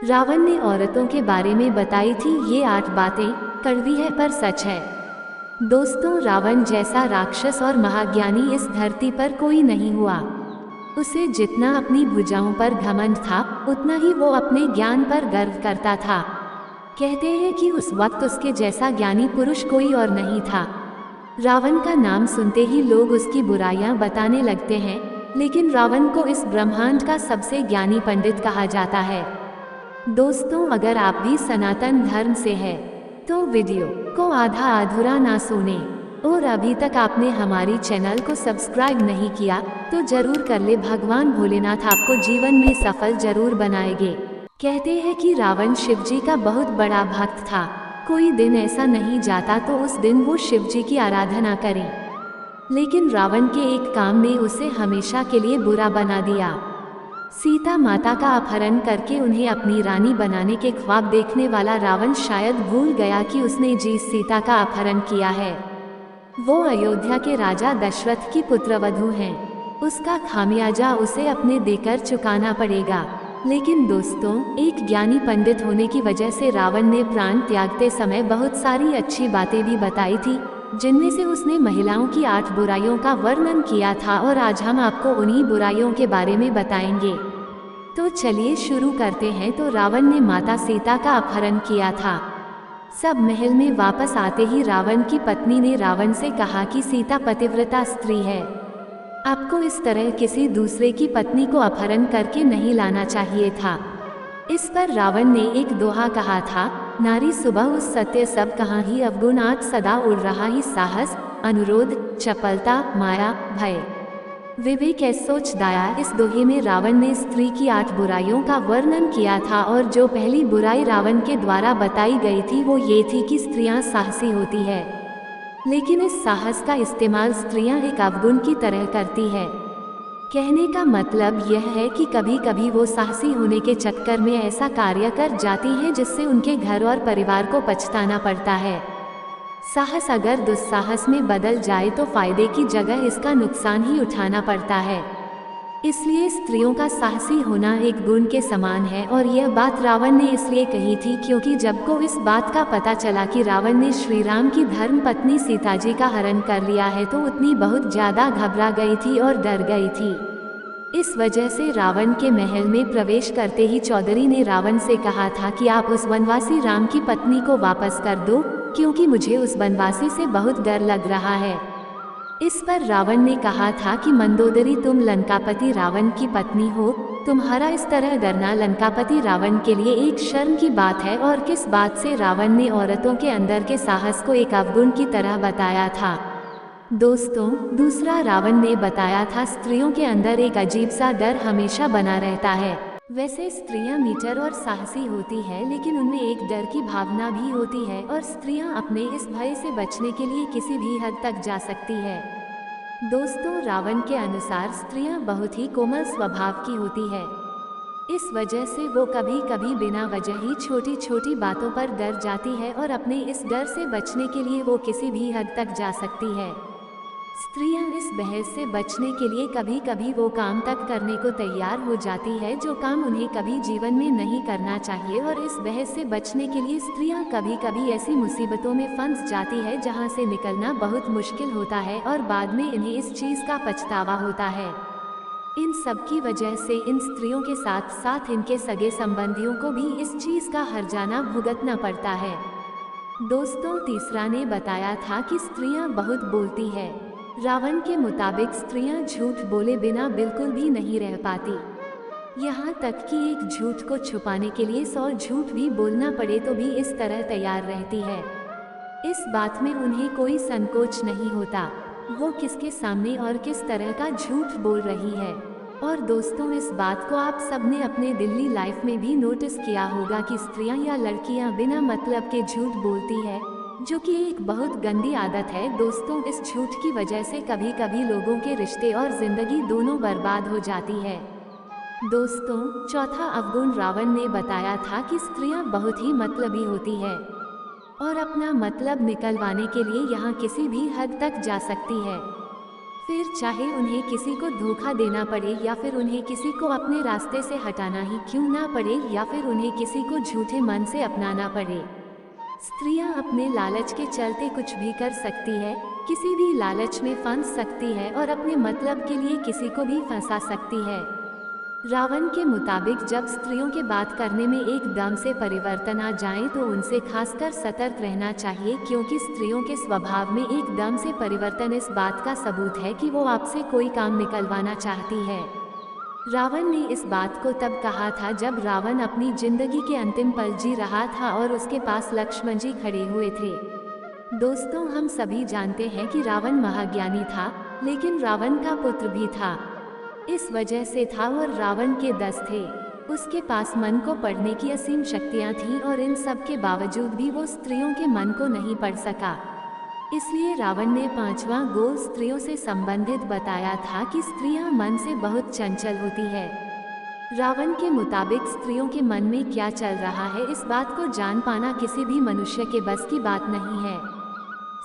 रावण ने औरतों के बारे में बताई थी ये 8 बातें, कड़वी है पर सच है। दोस्तों, रावण जैसा राक्षस और महाज्ञानी इस धरती पर कोई नहीं हुआ। उसे जितना अपनी भुजाओं पर घमंड था, उतना ही वो अपने ज्ञान पर गर्व करता था। कहते हैं कि उस वक्त उसके जैसा ज्ञानी पुरुष कोई और नहीं था। रावण का नाम सुनते ही लोग उसकी बुराइयां बताने लगते हैं, लेकिन रावण को इस ब्रह्मांड का सबसे ज्ञानी पंडित कहा जाता है। दोस्तों, अगर आप भी सनातन धर्म से हैं, तो वीडियो को आधा अधूरा ना सुने, और अभी तक आपने हमारी चैनल को सब्सक्राइब नहीं किया तो जरूर कर ले। भगवान भोलेनाथ आपको जीवन में सफल जरूर बनाएंगे। कहते हैं कि रावण शिवजी का बहुत बड़ा भक्त था। कोई दिन ऐसा नहीं जाता तो उस दिन वो शिवजी की आराधना करे। लेकिन रावण के एक काम ने उसे हमेशा के लिए बुरा बना दिया। सीता माता का अपहरण करके उन्हें अपनी रानी बनाने के ख्वाब देखने वाला रावण शायद भूल गया कि उसने जिस सीता का अपहरण किया है, वो अयोध्या के राजा दशरथ की पुत्रवधू हैं। उसका खामियाजा उसे अपने देकर चुकाना पड़ेगा। लेकिन दोस्तों, एक ज्ञानी पंडित होने की वजह से रावण ने प्राण त्यागते समय बहुत सारी अच्छी बातें भी बताई थी, जिनमें से उसने महिलाओं की 8 बुराइयों का वर्णन किया था, और आज हम आपको उन्हीं बुराइयों के बारे में बताएंगे। तो चलिए शुरू करते हैं। तो रावण ने माता सीता का अपहरण किया था। सब महल में वापस आते ही रावण की पत्नी ने रावण से कहा कि सीता पतिव्रता स्त्री है, आपको इस तरह किसी दूसरे की पत्नी को अपहरण करके नहीं लाना चाहिए था। इस पर रावण ने एक दोहा कहा था, नारी सुबह उस सत्य सब कहाँ ही अवगुण आज सदा उड़ रहा ही साहस, अनुरोध, चपलता, माया, भय, विवेक सोच दाया। इस दोहे में रावण ने स्त्री की 8 बुराइयों का वर्णन किया था, और जो पहली बुराई रावण के द्वारा बताई गई थी वो ये थी कि स्त्रियां साहसी होती है, लेकिन इस साहस का इस्तेमाल स्त्रियां एक अवगुण की तरह करती है। कहने का मतलब यह है कि कभी कभी वो साहसी होने के चक्कर में ऐसा कार्य कर जाती हैं जिससे उनके घर और परिवार को पछताना पड़ता है। साहस अगर दुस्साहस में बदल जाए तो फायदे की जगह इसका नुकसान ही उठाना पड़ता है। इसलिए स्त्रियों का साहसी होना एक गुण के समान है, और यह बात रावण ने इसलिए कही थी क्योंकि जब को इस बात का पता चला कि रावण ने श्री राम की धर्म पत्नी सीता जी का हरण कर लिया है, तो उतनी बहुत ज्यादा घबरा गई थी और डर गई थी। इस वजह से रावण के महल में प्रवेश करते ही चौधरी ने रावण से कहा था कि आप उस वनवासी राम की पत्नी को वापस कर दो, क्योंकि मुझे उस वनवासी से बहुत डर लग रहा है। इस पर रावण ने कहा था कि मंदोदरी, तुम लंकापति रावण की पत्नी हो, तुम्हारा इस तरह डरना लंकापति रावण के लिए एक शर्म की बात है। और किस बात से रावण ने औरतों के अंदर के साहस को एक अवगुण की तरह बताया था। दोस्तों, दूसरा रावण ने बताया था स्त्रियों के अंदर एक अजीब सा डर हमेशा बना रहता है। वैसे स्त्रियां मीटर और साहसी होती है, लेकिन उनमें एक डर की भावना भी होती है, और स्त्रियां अपने इस भय से बचने के लिए किसी भी हद तक जा सकती है। दोस्तों, रावण के अनुसार स्त्रियां बहुत ही कोमल स्वभाव की होती है। इस वजह से वो कभी कभी बिना वजह ही छोटी छोटी बातों पर डर जाती है, और अपने इस डर से बचने के लिए वो किसी भी हद तक जा सकती है। स्त्रियां इस बहस से बचने के लिए कभी कभी वो काम तक करने को तैयार हो जाती है जो काम उन्हें कभी जीवन में नहीं करना चाहिए, और इस बहस से बचने के लिए स्त्रियां कभी कभी ऐसी मुसीबतों में फंस जाती है जहां से निकलना बहुत मुश्किल होता है, और बाद में इन्हें इस चीज का पछतावा होता है। इन सब की वजह से इन स्त्रियों के साथ साथ इनके सगे संबंधियों को भी इस चीज का हर्जाना भुगतना पड़ता है। दोस्तों, तीसरा ने बताया था कि स्त्रियां बहुत बोलती है। रावण के मुताबिक स्त्रियां झूठ बोले बिना बिल्कुल भी नहीं रह पाती। यहाँ तक कि एक झूठ को छुपाने के लिए 100 झूठ भी बोलना पड़े तो भी इस तरह तैयार रहती है। इस बात में उन्हें कोई संकोच नहीं होता, वो किसके सामने और किस तरह का झूठ बोल रही है। और दोस्तों, इस बात को आप सबने अपने दिल्ली लाइफ में भी नोटिस किया होगा कि स्त्रियां या लड़कियां बिना मतलब के झूठ बोलती है, जो कि एक बहुत गंदी आदत है। दोस्तों, इस झूठ की वजह से कभी कभी लोगों के रिश्ते और जिंदगी दोनों बर्बाद हो जाती है। दोस्तों, चौथा अवगुण रावण ने बताया था कि स्त्रियां बहुत ही मतलबी होती है, और अपना मतलब निकलवाने के लिए यहाँ किसी भी हद तक जा सकती है। फिर चाहे उन्हें किसी को धोखा देना पड़े या फिर उन्हें किसी को अपने रास्ते से हटाना ही क्यों ना पड़े या फिर उन्हें किसी को झूठे मन से अपनाना पड़े। स्त्रियां अपने लालच के चलते कुछ भी कर सकती है, किसी भी लालच में फंस सकती है और अपने मतलब के लिए किसी को भी फंसा सकती है। रावण के मुताबिक जब स्त्रियों के बात करने में एकदम से परिवर्तन आ जाए तो उनसे खासकर सतर्क रहना चाहिए, क्योंकि स्त्रियों के स्वभाव में एकदम से परिवर्तन इस बात का सबूत है कि वो आपसे कोई काम निकलवाना चाहती है। रावण ने इस बात को तब कहा था जब रावण अपनी जिंदगी के अंतिम पल जी रहा था और उसके पास लक्ष्मण जी खड़े हुए थे। दोस्तों, हम सभी जानते हैं कि रावण महाज्ञानी था, लेकिन रावण का पुत्र भी था। इस वजह से था और रावण के 10 थे। उसके पास मन को पढ़ने की असीम शक्तियां थीं और इन सब के बावजूद भी वो स्त्रियों के मन को नहीं पढ़ सका। इसलिए रावण ने 5वां गोल स्त्रियों से संबंधित बताया था कि स्त्रियां मन से बहुत चंचल होती है। रावण के मुताबिक स्त्रियों के मन में क्या चल रहा है, इस बात को जान पाना किसी भी मनुष्य के बस की बात नहीं है।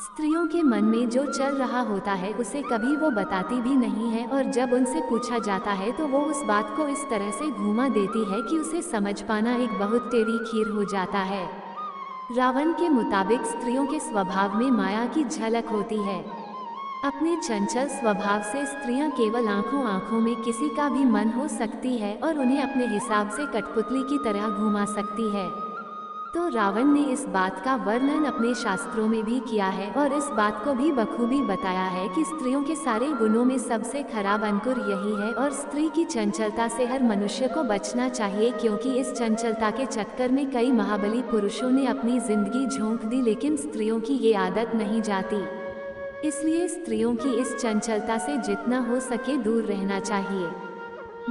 स्त्रियों के मन में जो चल रहा होता है उसे कभी वो बताती भी नहीं है और जब उनसे पूछा जाता है तो वो उस बात को इस तरह से घुमा देती है कि उसे समझ पाना एक बहुत टेढ़ी खीर हो जाता है। रावण के मुताबिक स्त्रियों के स्वभाव में माया की झलक होती है। अपने चंचल स्वभाव से स्त्रियां केवल आंखों आंखों में किसी का भी मन हो सकती है और उन्हें अपने हिसाब से कठपुतली की तरह घुमा सकती है। तो रावण ने इस बात का वर्णन अपने शास्त्रों में भी किया है और इस बात को भी बखूबी बताया है कि स्त्रियों के सारे गुणों में सबसे खराब अंकुर यही है और स्त्री की चंचलता से हर मनुष्य को बचना चाहिए, क्योंकि इस चंचलता के चक्कर में कई महाबली पुरुषों ने अपनी जिंदगी झोंक दी, लेकिन स्त्रियों की ये आदत नहीं जाती। इसलिए स्त्रियों की इस चंचलता से जितना हो सके दूर रहना चाहिए।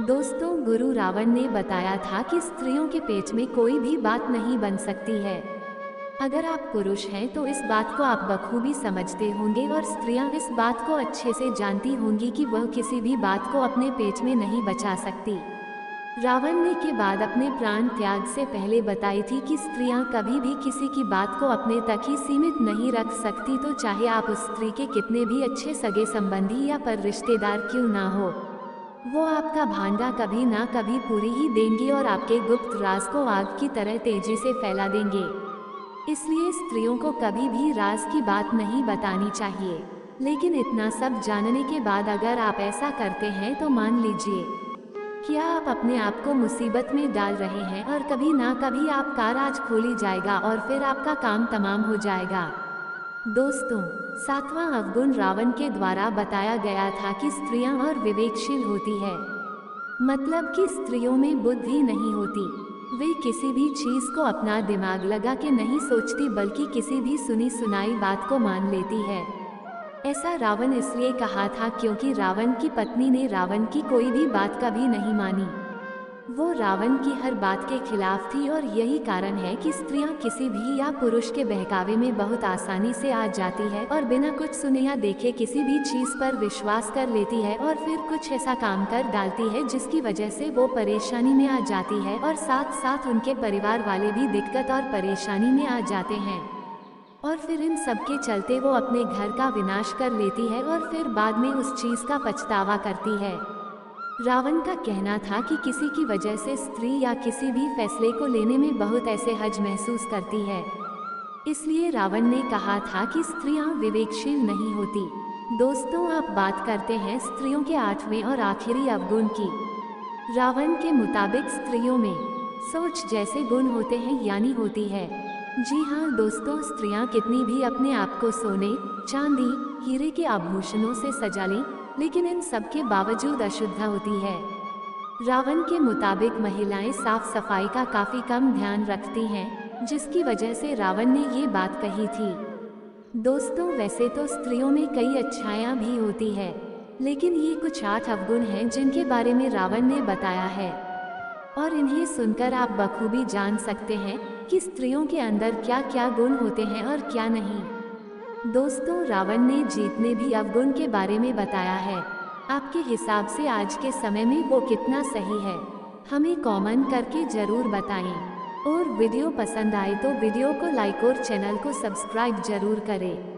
दोस्तों, गुरु रावण ने बताया था कि स्त्रियों के पेट में कोई भी बात नहीं बन सकती है। अगर आप पुरुष हैं तो इस बात को आप बखूबी समझते होंगे और स्त्रियां इस बात को अच्छे से जानती होंगी कि वह किसी भी बात को अपने पेट में नहीं बचा सकती। रावण ने के बाद अपने प्राण त्याग से पहले बताई थी कि स्त्रियां कभी भी किसी की बात को अपने तक ही सीमित नहीं रख सकती, तो चाहे आप उस स्त्री के कितने भी अच्छे सगे संबंधी या पर रिश्तेदार क्यों ना हो, वो आपका भांडा कभी ना कभी पूरी ही देंगी और आपके गुप्त राज को आग की तरह तेजी से फैला देंगे। इसलिए स्त्रियों को कभी भी राज की बात नहीं बतानी चाहिए। लेकिन इतना सब जानने के बाद अगर आप ऐसा करते हैं तो मान लीजिए क्या आप अपने आप को मुसीबत में डाल रहे हैं और कभी ना कभी आपका राज खोली जाएगा और फिर आपका काम तमाम हो जाएगा। दोस्तों, 7वां अवगुण रावण के द्वारा बताया गया था कि स्त्रियां और विवेकशील होती है। मतलब कि स्त्रियों में बुद्धि नहीं होती। वे किसी भी चीज को अपना दिमाग लगा के नहीं सोचती, बल्कि किसी भी सुनी सुनाई बात को मान लेती है। ऐसा रावण इसलिए कहा था क्योंकि रावण की पत्नी ने रावण की कोई भी बात कभी नहीं मानी। वो रावण की हर बात के खिलाफ थी और यही कारण है कि स्त्रियां किसी भी या पुरुष के बहकावे में बहुत आसानी से आ जाती है और बिना कुछ सुने या देखे किसी भी चीज पर विश्वास कर लेती है और फिर कुछ ऐसा काम कर डालती है जिसकी वजह से वो परेशानी में आ जाती है और साथ साथ उनके परिवार वाले भी दिक्कत और परेशानी में आ जाते हैं। और फिर इन सब के चलते वो अपने घर का विनाश कर लेती है और फिर बाद में उस चीज का पछतावा करती है। रावण का कहना था कि किसी की वजह से स्त्री या किसी भी फैसले को लेने में बहुत ऐसे हर्ज महसूस करती है। इसलिए रावण ने कहा था कि स्त्रियां विवेकशील नहीं होती। दोस्तों, अब बात करते हैं स्त्रियों के 8वें और आखिरी अवगुण की। रावण के मुताबिक स्त्रियों में सोच जैसे गुण होते हैं, यानी होती है। जी हाँ दोस्तों, स्त्रियां कितनी भी अपने आप को सोने, चांदी, हीरे के आभूषणों से सजा लें, लेकिन इन सब के बावजूद अशुद्ध होती है। रावण के मुताबिक महिलाएं साफ सफाई का काफी कम ध्यान रखती हैं, जिसकी वजह से रावण ने ये बात कही थी। दोस्तों, वैसे तो स्त्रियों में कई अच्छाइयाँ भी होती है, लेकिन ये कुछ 8 अवगुण हैं जिनके बारे में रावण ने बताया है और इन्हें सुनकर आप बखूबी जान सकते हैं कि स्त्रियों के अंदर क्या क्या गुण होते हैं और क्या नहीं। दोस्तों, रावण ने जितने भी अवगुण के बारे में बताया है, आपके हिसाब से आज के समय में वो कितना सही है, हमें कमेंट करके जरूर बताएं। और वीडियो पसंद आए तो वीडियो को लाइक और चैनल को सब्सक्राइब जरूर करें।